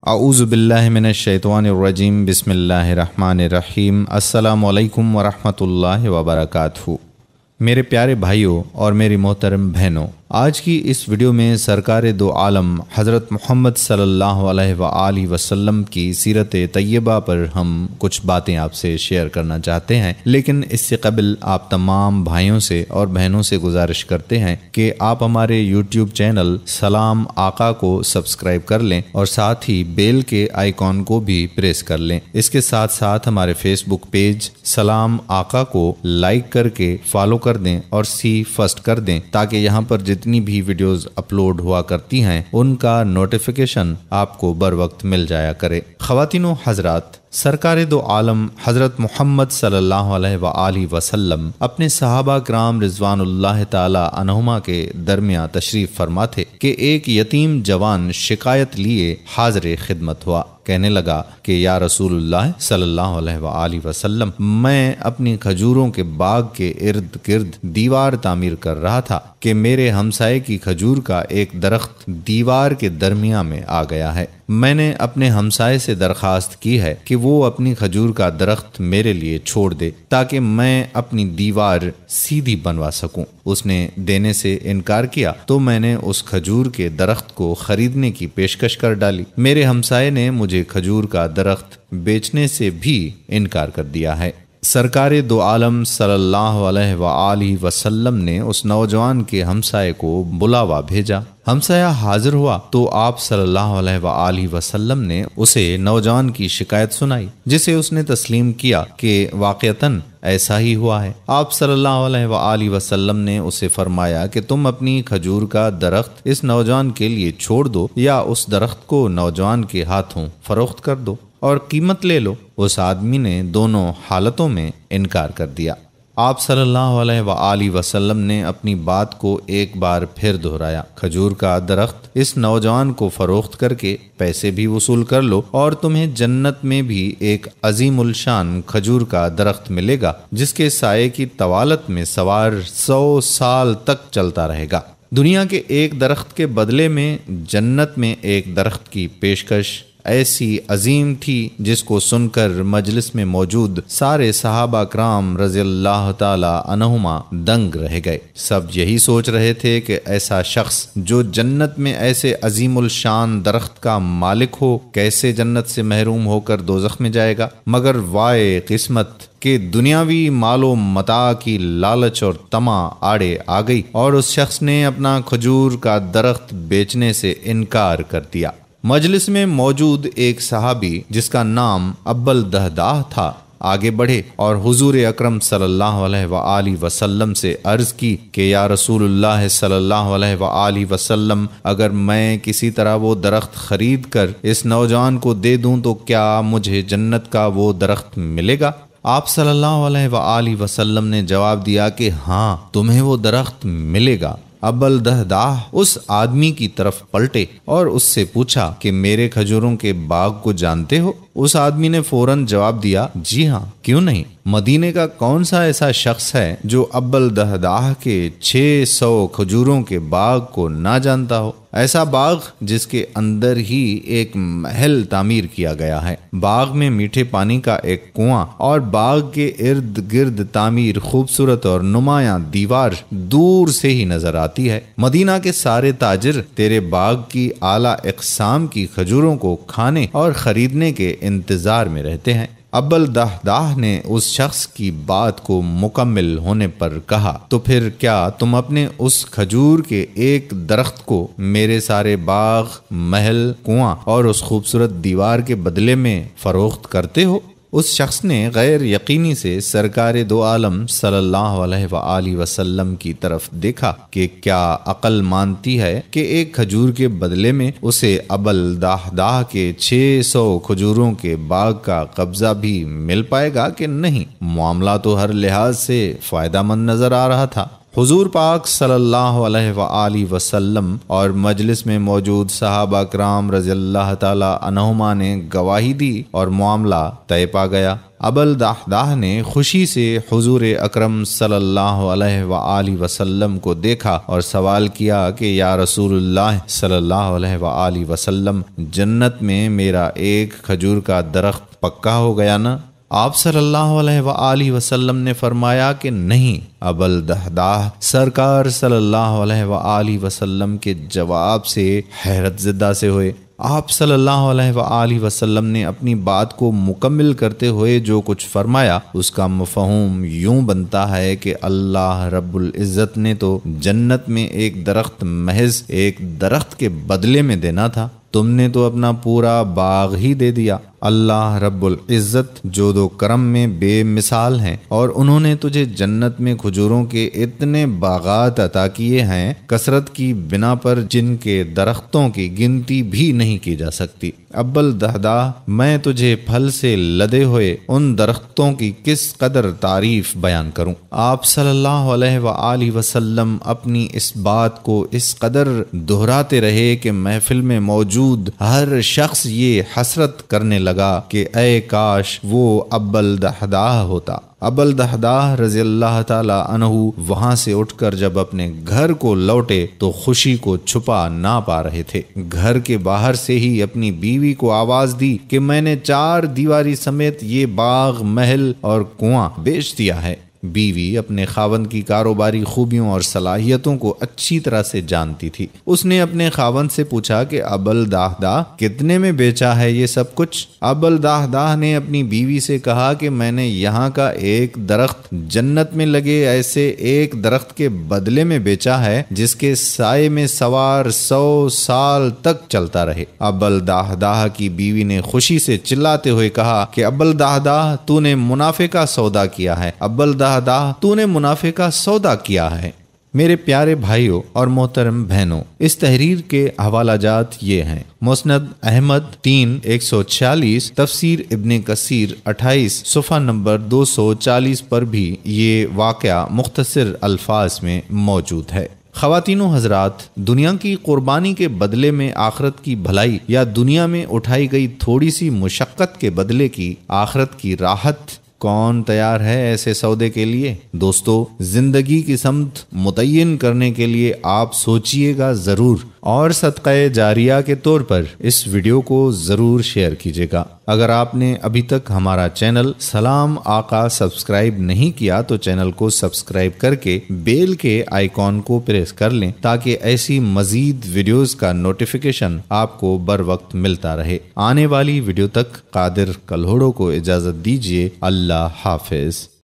اعوذ باللہ من الشیطان الرجیم بسم اللہ الرحمن الرحیم السلام علیکم ورحمۃ اللہ وبرکاتہ۔ میرے پیارے بھائیوں اور میری محترم بہنوں، آج کی اس ویڈیو میں سرکار دو عالم حضرت محمد صلی اللہ علیہ وآلہ وسلم کی سیرت طیبہ پر ہم کچھ باتیں آپ سے شیئر کرنا چاہتے ہیں، لیکن اس سے قبل آپ تمام بھائیوں سے اور بہنوں سے گزارش کرتے ہیں کہ آپ ہمارے یوٹیوب چینل سلام آقا کو سبسکرائب کر لیں اور ساتھ ہی بیل کے آئیکن کو بھی پریس کر لیں۔ اس کے ساتھ ساتھ ہمارے فیس بک پیج سلام آقا کو لائک کر کے فالو کر دیں اور سی فرسٹ کر دیں تاکہ یہاں پر جتنی بھی ویڈیوز اپلوڈ ہوا کرتی ہیں ان کا نوٹیفیکیشن آپ کو بر وقت مل جایا کرے۔ خواتین و حضرات، سرکار دو عالم حضرت محمد صلی اللہ علیہ وآلہ وسلم اپنے صحابہ کرام رضوان اللہ تعالی عنہما کے درمیان تشریف فرما تھے کہ ایک یتیم جوان شکایت لیے حاضر خدمت ہوا۔ کہنے لگا کہ یا رسول اللہ صلی اللہ علیہ وآلہ وسلم، میں اپنی کھجوروں کے باغ کے ارد گرد دیوار تعمیر کر رہا تھا کہ میرے ہمسائے کی کھجور کا ایک درخت دیوار کے درمیان میں آ گیا ہے۔ میں نے اپنے ہمسائے سے درخواست کی ہے کہ وہ اپنی کھجور کا درخت میرے لیے چھوڑ دے تاکہ میں اپنی دیوار سیدھی بنوا سکوں۔ اس نے دینے سے انکار کیا تو میں نے اس کھجور کے درخت کو خریدنے کی پیشکش کر ڈالی۔ میرے ہمسائے نے مجھے کھجور کا درخت بیچنے سے بھی انکار کر دیا ہے۔ سرکار دو عالم صلی اللہ علیہ وآلہ وسلم نے اس نوجوان کے ہمسائے کو بلاوا بھیجا۔ ہمسایہ حاضر ہوا تو آپ صلی اللہ علیہ وآلہ وسلم نے اسے نوجوان کی شکایت سنائی، جسے اس نے تسلیم کیا کہ واقعتاً ایسا ہی ہوا ہے۔ آپ صلی اللہ علیہ وآلہ وسلم نے اسے فرمایا کہ تم اپنی کھجور کا درخت اس نوجوان کے لیے چھوڑ دو یا اس درخت کو نوجوان کے ہاتھوں فروخت کر دو اور قیمت لے لو۔ اس آدمی نے دونوں حالتوں میں انکار کر دیا۔ آپ صلی اللہ علیہ وآلہ وسلم نے اپنی بات کو ایک بار پھر دہرایا، کھجور کا درخت اس نوجوان کو فروخت کر کے پیسے بھی وصول کر لو اور تمہیں جنت میں بھی ایک عظیم الشان کھجور کا درخت ملے گا جس کے سائے کی طوالت میں سوار 100 سال تک چلتا رہے گا۔ دنیا کے ایک درخت کے بدلے میں جنت میں ایک درخت کی پیشکش ایسی عظیم تھی جس کو سن کر مجلس میں موجود سارے صحابہ کرام رضی اللہ تعالی عنہما دنگ رہ گئے۔ سب یہی سوچ رہے تھے کہ ایسا شخص جو جنت میں ایسے عظیم الشان درخت کا مالک ہو کیسے جنت سے محروم ہو کر دوزخ میں جائے گا، مگر وائے قسمت کہ دنیاوی مال و متاع کی لالچ اور طمع آڑے آ گئی اور اس شخص نے اپنا کھجور کا درخت بیچنے سے انکار کر دیا۔ مجلس میں موجود ایک صحابی جس کا نام ابو الدہداہ تھا آگے بڑھے اور حضور اکرم صلی اللہ علیہ وآلہ وسلم سے عرض کی کہ یا رسول اللہ صلی اللہ علیہ وآلہ وسلم، اگر میں کسی طرح وہ درخت خرید کر اس نوجوان کو دے دوں تو کیا مجھے جنت کا وہ درخت ملے گا؟ آپ صلی اللہ علیہ وآلہ وسلم نے جواب دیا کہ ہاں، تمہیں وہ درخت ملے گا۔ ابو الدہداہ اس آدمی کی طرف پلٹے اور اس سے پوچھا کہ میرے کھجوروں کے باغ کو جانتے ہو؟ اس آدمی نے فوراً جواب دیا، جی ہاں، کیوں نہیں۔ مدینے کا کون سا ایسا شخص ہے جو ابو الدہداہ کے 600 کھجوروں کے باغ کو نہ جانتا ہو؟ ایسا باغ جس کے اندر ہی ایک محل تعمیر کیا گیا ہے، باغ میں میٹھے پانی کا ایک کنواں اور باغ کے ارد گرد تعمیر خوبصورت اور نمایاں دیوار دور سے ہی نظر آتی ہے۔ مدینہ کے سارے تاجر تیرے باغ کی اعلیٰ اقسام کی کھجوروں کو کھانے اور خریدنے کے انتظار میں رہتے ہیں۔ ابو الدہداہ نے اس شخص کی بات کو مکمل ہونے پر کہا، تو پھر کیا تم اپنے اس کھجور کے ایک درخت کو میرے سارے باغ، محل، کنواں اور اس خوبصورت دیوار کے بدلے میں فروخت کرتے ہو؟ اس شخص نے غیر یقینی سے سرکار دو عالم صلی اللہ علیہ وآلہ وسلم کی طرف دیکھا کہ کیا عقل مانتی ہے کہ ایک کھجور کے بدلے میں اسے ابو الدہداہ کے 600 کھجوروں کے باغ کا قبضہ بھی مل پائے گا کہ نہیں۔ معاملہ تو ہر لحاظ سے فائدہ مند نظر آ رہا تھا۔ حضور پاک صلی اللہ علیہ وآلہ وسلم اور مجلس میں موجود صحابہ کرام رضی اللہ تعالی عنہما نے گواہی دی اور معاملہ طے پا گیا۔ ابو الدحداح نے خوشی سے حضور اکرم صلی اللہ علیہ وآلہ وسلم کو دیکھا اور سوال کیا کہ یا رسول اللہ صلی اللہ علیہ وآلہ وسلم، جنت میں میرا ایک کھجور کا درخت پکا ہو گیا نا؟ آپ صلی اللہ علیہ وآلہ وسلم نے فرمایا کہ نہیں۔ ابو الدحداح سرکار صلی اللہ علیہ وآلہ وسلم کے جواب سے حیرت زدہ سے ہوئے۔ آپ صلی اللہ علیہ وآلہ وسلم نے اپنی بات کو مکمل کرتے ہوئے جو کچھ فرمایا اس کا مفہوم یوں بنتا ہے کہ اللہ رب العزت نے تو جنت میں ایک درخت محض ایک درخت کے بدلے میں دینا تھا، تم نے تو اپنا پورا باغ ہی دے دیا۔ اللہ رب العزت جود و کرم میں بے مثال ہیں، اور انہوں نے تجھے جنت میں کھجوروں کے اتنے باغات عطا کیے ہیں کثرت کی بنا پر جن کے درختوں کی گنتی بھی نہیں کی جا سکتی۔ ابو الدحداح، میں تجھے پھل سے لدے ہوئے ان درختوں کی کس قدر تعریف بیان کروں۔ آپ صلی اللہ علیہ وآلہ وسلم اپنی اس بات کو اس قدر دہراتے رہے کہ محفل میں موجود ہر شخص یہ حسرت کرنے لگا کہ اے کاش وہ ابو الدحداح ہوتا۔ ابو الدحداح رضی اللہ تعالی عنہ وہاں سے اٹھ کر جب اپنے گھر کو لوٹے تو خوشی کو چھپا نہ پا رہے تھے۔ گھر کے باہر سے ہی اپنی بیوی کو آواز دی کہ میں نے 4 دیواری سمیت یہ باغ، محل اور کنواں بیچ دیا ہے۔ بیوی اپنے خاوند کی کاروباری خوبیوں اور صلاحیتوں کو اچھی طرح سے جانتی تھی۔ اس نے اپنے خاوند سے پوچھا کہ ابو الدحداح کتنے میں بیچا ہے یہ سب کچھ؟ ابو الدحداح نے اپنی بیوی سے کہا کہ میں نے یہاں کا ایک درخت جنت میں لگے ایسے ایک درخت کے بدلے میں بیچا ہے جس کے سائے میں سوار 100 سال تک چلتا رہے۔ ابو الدحداح کی بیوی نے خوشی سے چلاتے ہوئے کہا کہ ابو الدحداح تو نے منافع کا سودا کیا ہے، ابو الدحداح تو نے منافع کا سودا کیا ہے۔ میرے پیارے بھائیوں اور محترم بہنوں، اس تحریر کے حوالہ جات یہ ہیں: مسند احمد 3/146، تفسیر ابن کثیر 28 صفحہ نمبر 240 پر بھی یہ واقعہ مختصر الفاظ میں موجود ہے۔ خواتین و حضرات، دنیا کی قربانی کے بدلے میں آخرت کی بھلائی، یا دنیا میں اٹھائی گئی تھوڑی سی مشقت کے بدلے کی آخرت کی راحت، کون تیار ہے ایسے سودے کے لیے؟ دوستو، زندگی کی سمت متعین کرنے کے لیے آپ سوچئے گا ضرور، اور صدقہ جاریہ کے طور پر اس ویڈیو کو ضرور شیئر کیجیے گا۔ اگر آپ نے ابھی تک ہمارا چینل سلام آقا سبسکرائب نہیں کیا تو چینل کو سبسکرائب کر کے بیل کے آئیکن کو پریس کر لیں تاکہ ایسی مزید ویڈیوز کا نوٹیفیکیشن آپ کو بر وقت ملتا رہے۔ آنے والی ویڈیو تک قادر کلہوڑو کو اجازت دیجیے۔ اللہ حافظ۔